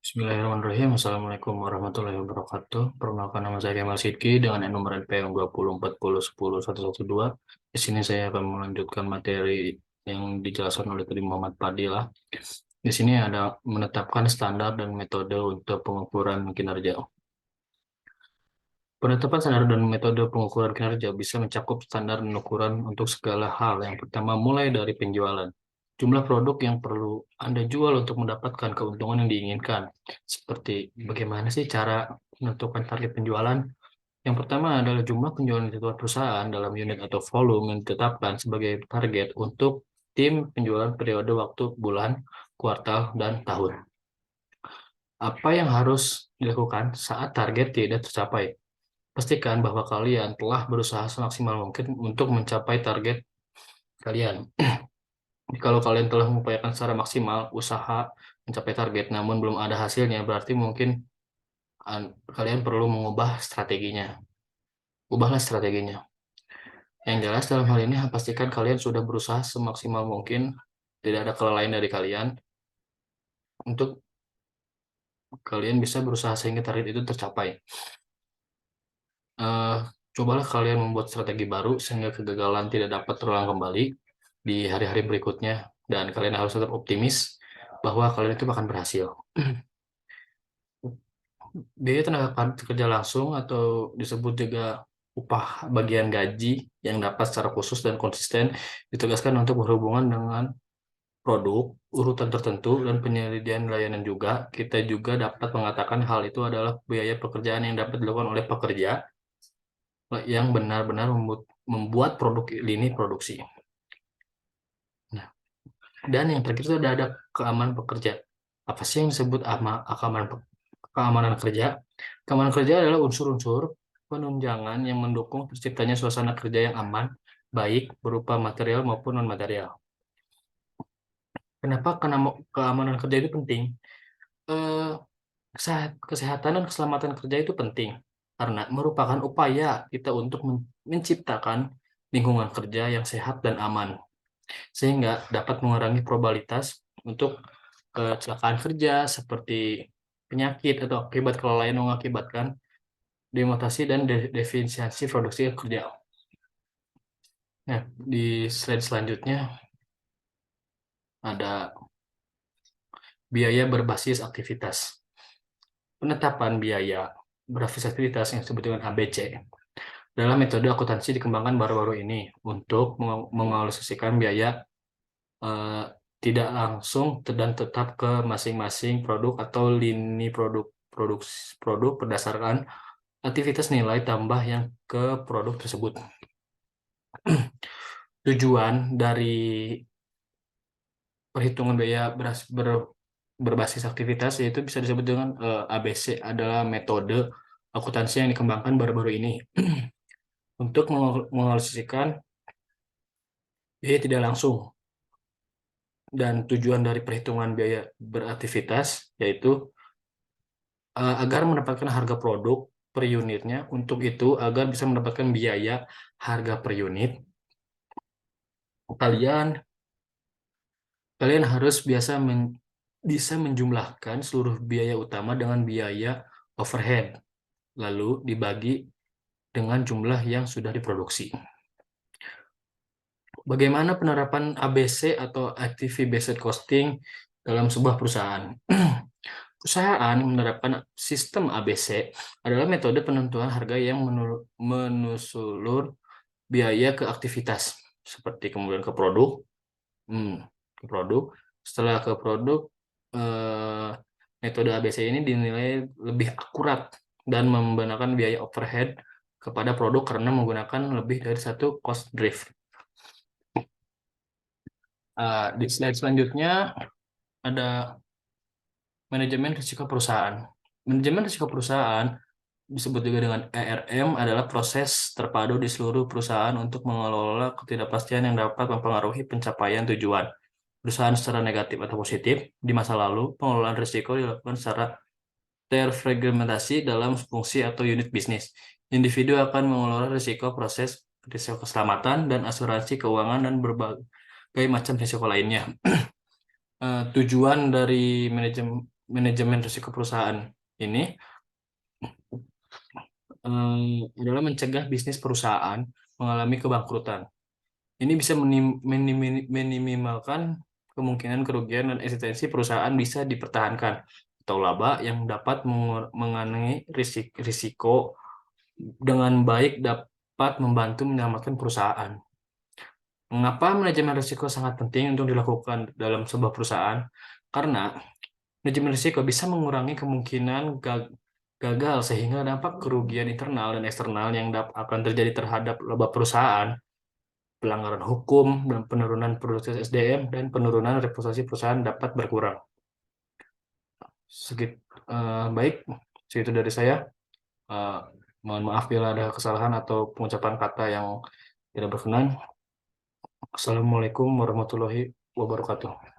Bismillahirrahmanirrahim. Assalamualaikum warahmatullahi wabarakatuh. Perkenalkan, nama saya Kemal Sidki dengan nomor NPM 2040101112. Di sini saya akan melanjutkan materi yang dijelaskan oleh tadi Muhammad Fadilah. Di sini ada menetapkan standar dan metode untuk pengukuran kinerja. Penetapan standar dan metode pengukuran kinerja bisa mencakup standar dan ukuran untuk segala hal. Yang pertama, mulai dari penjualan. Jumlah produk yang perlu Anda jual untuk mendapatkan keuntungan yang diinginkan. Seperti bagaimana sih cara menentukan target penjualan? Yang pertama adalah jumlah penjualan di suatu perusahaan dalam unit atau volume yang ditetapkan sebagai target untuk tim penjualan periode waktu bulan, kuartal, dan tahun. Apa yang harus dilakukan saat target tidak tercapai? Pastikan bahwa kalian telah berusaha semaksimal mungkin untuk mencapai target kalian. Kalau kalian telah mengupayakan secara maksimal usaha mencapai target namun belum ada hasilnya, berarti mungkin kalian perlu mengubah strateginya. Ubahlah strateginya. Yang jelas dalam hal ini, pastikan kalian sudah berusaha semaksimal mungkin, tidak ada kelalaian dari kalian untuk kalian bisa berusaha sehingga target itu tercapai. Eh, Cobalah kalian membuat strategi baru sehingga kegagalan tidak dapat terulang kembali di hari-hari berikutnya, dan kalian harus tetap optimis bahwa kalian itu akan berhasil. Biaya tenaga kerja langsung atau disebut juga upah bagian gaji yang dapat secara khusus dan konsisten ditugaskan untuk berhubungan dengan produk, urutan tertentu, dan penyediaan layanan juga. Kita juga dapat mengatakan hal itu adalah biaya pekerjaan yang dapat dilakukan oleh pekerja yang benar-benar membuat produk lini produksi. Nah, dan yang terakhir itu ada keamanan pekerja. Apa sih yang disebut keamanan kerja? Keamanan kerja adalah unsur-unsur penunjangan yang mendukung terciptanya suasana kerja yang aman, baik berupa material maupun non-material. Kenapa? Karena keamanan kerja itu penting. Eh, Kesehatan dan keselamatan kerja itu penting karena merupakan upaya kita untuk menciptakan lingkungan kerja yang sehat dan aman, sehingga dapat mengurangi probabilitas untuk kecelakaan kerja seperti penyakit atau akibat kelalaian yang mengakibatkan demutasi dan defisiensi produksi kerja. Nah, di slide selanjutnya ada biaya berbasis aktivitas. Penetapan biaya berbasis aktivitas yang disebut dengan ABC dalam metode akuntansi dikembangkan baru-baru ini untuk mengalokasikan biaya eh, tidak langsung dan tetap ke masing-masing produk atau lini produk berdasarkan aktivitas nilai tambah yang ke produk tersebut. Tujuan dari perhitungan biaya berbasis aktivitas yaitu bisa disebut dengan ABC, adalah metode akuntansi yang dikembangkan baru-baru ini untuk menganalisiskan biaya tidak langsung. Dan tujuan dari perhitungan biaya beraktivitas yaitu agar mendapatkan harga produk per unitnya. Untuk itu, agar bisa mendapatkan biaya harga per unit, kalian kalian harus bisa menjumlahkan seluruh biaya utama dengan biaya overhead, lalu dibagi dengan jumlah yang sudah diproduksi. Bagaimana penerapan ABC atau Activity Based Costing dalam sebuah perusahaan? Perusahaan menerapkan sistem ABC adalah metode penentuan harga yang menusulur biaya ke aktivitas, seperti kemudian ke produk, ke produk. Setelah ke produk, eh, metode ABC ini dinilai lebih akurat dan membenarkan biaya overhead kepada produk karena menggunakan lebih dari satu cost drift. Di slide selanjutnya ada manajemen risiko perusahaan. Manajemen risiko perusahaan disebut juga dengan ERM, adalah proses terpadu di seluruh perusahaan untuk mengelola ketidakpastian yang dapat mempengaruhi pencapaian tujuan perusahaan secara negatif atau positif. Di masa lalu, pengelolaan risiko dilakukan secara terfragmentasi dalam fungsi atau unit bisnis. Individu akan mengelola risiko proses, risiko keselamatan, dan asuransi keuangan, dan berbagai macam risiko lainnya. Tujuan dari manajemen risiko perusahaan ini adalah mencegah bisnis perusahaan mengalami kebangkrutan. Ini bisa meminimalkan kemungkinan kerugian dan eksistensi perusahaan bisa dipertahankan atau laba yang dapat mengenai risiko dengan baik dapat membantu menyelamatkan perusahaan. Mengapa manajemen risiko sangat penting untuk dilakukan dalam sebuah perusahaan? Karena manajemen risiko bisa mengurangi kemungkinan gagal sehingga dampak kerugian internal dan eksternal yang akan terjadi terhadap laba perusahaan, pelanggaran hukum, dan penurunan produktivitas SDM, dan penurunan reputasi perusahaan dapat berkurang. Baik, segitu dari saya. Eh, Mohon maaf bila ada kesalahan atau pengucapan kata yang tidak berkenan. Assalamualaikum warahmatullahi wabarakatuh.